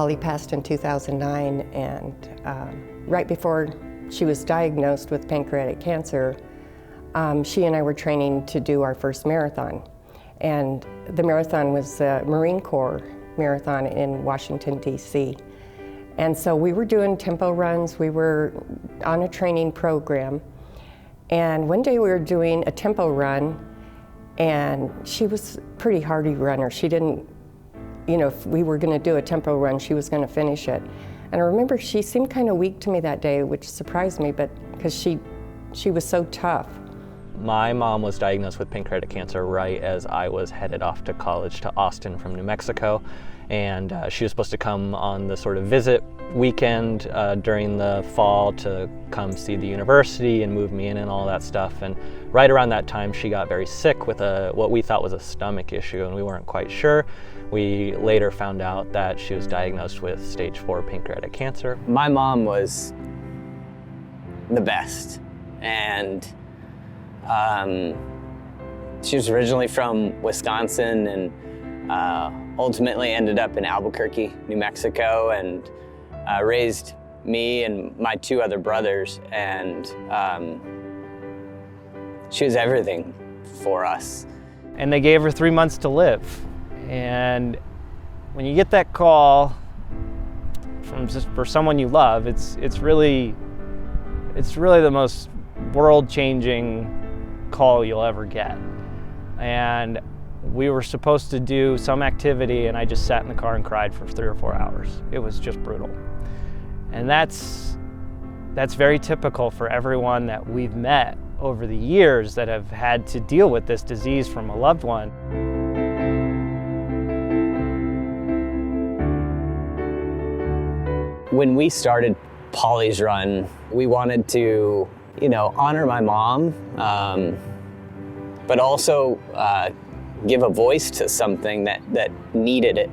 Polly passed in 2009, and right before she was diagnosed with pancreatic cancer, she and I were training to do our first marathon. And the marathon was the Marine Corps marathon in Washington, D.C. And so we were doing tempo runs, we were on a training program. And one day we were doing a tempo run, and she was a pretty hardy runner. She didn't, if we were gonna do a tempo run, she was gonna finish it. And I remember she seemed kind of weak to me that day, which surprised me, but because she was so tough. My mom was diagnosed with pancreatic cancer right as I was headed off to college to Austin from New Mexico. And she was supposed to come on the sort of visit weekend during the fall to come see the university and move me in and all that stuff. And right around that time, she got very sick with what we thought was a stomach issue, and we weren't quite sure. We later found out that she was diagnosed with stage 4 pancreatic cancer. My mom was the best, and she was originally from Wisconsin and ultimately ended up in Albuquerque, New Mexico, and raised me and my 2 other brothers, and she was everything for us. And they gave her 3 months to live. And when you get that call for someone you love, it's really the most world-changing call you'll ever get. And we were supposed to do some activity, and I just sat in the car and cried for 3 or 4 hours. It was just brutal. And that's very typical for everyone that we've met over the years that have had to deal with this disease from a loved one. When we started Polly's Run, we wanted to, honor my mom, but also give a voice to something that needed it.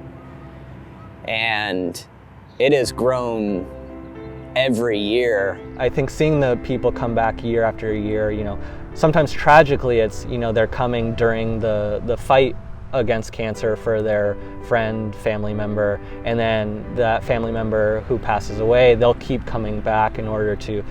And it has grown every year. I think seeing the people come back year after year, sometimes tragically it's, they're coming during the fight against cancer for their friend, family member, and then that family member who passes away, they'll keep coming back in order to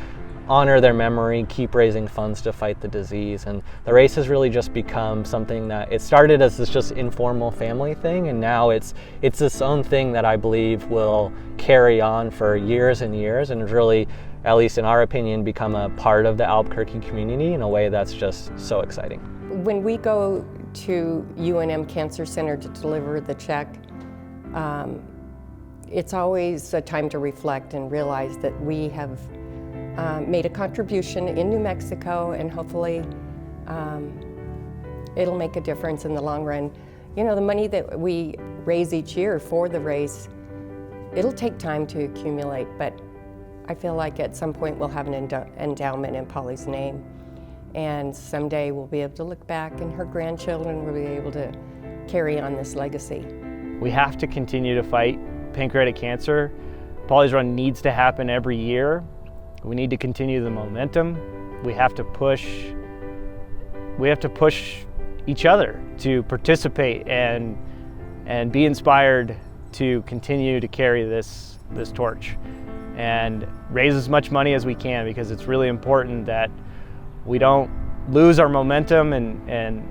honor their memory, keep raising funds to fight the disease. And the race has really just become something that, it started as this just informal family thing, and now it's its own thing that I believe will carry on for years and years, and really, at least in our opinion, become a part of the Albuquerque community in a way that's just so exciting. When we go to UNM Cancer Center to deliver the check, it's always a time to reflect and realize that we have made a contribution in New Mexico, and hopefully it'll make a difference in the long run. The money that we raise each year for the race, it'll take time to accumulate, but I feel like at some point we'll have an endowment in Polly's name, and someday we'll be able to look back and her grandchildren will be able to carry on this legacy. We have to continue to fight pancreatic cancer. Polly's Run needs to happen every year. We need to continue the momentum. We have to push each other to participate and be inspired to continue to carry this torch and raise as much money as we can, because it's really important that we don't lose our momentum and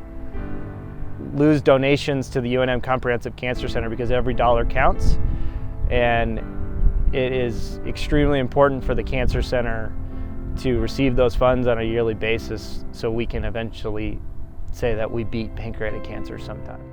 lose donations to the UNM Comprehensive Cancer Center, because every dollar counts. And it is extremely important for the Cancer Center to receive those funds on a yearly basis so we can eventually say that we beat pancreatic cancer sometime.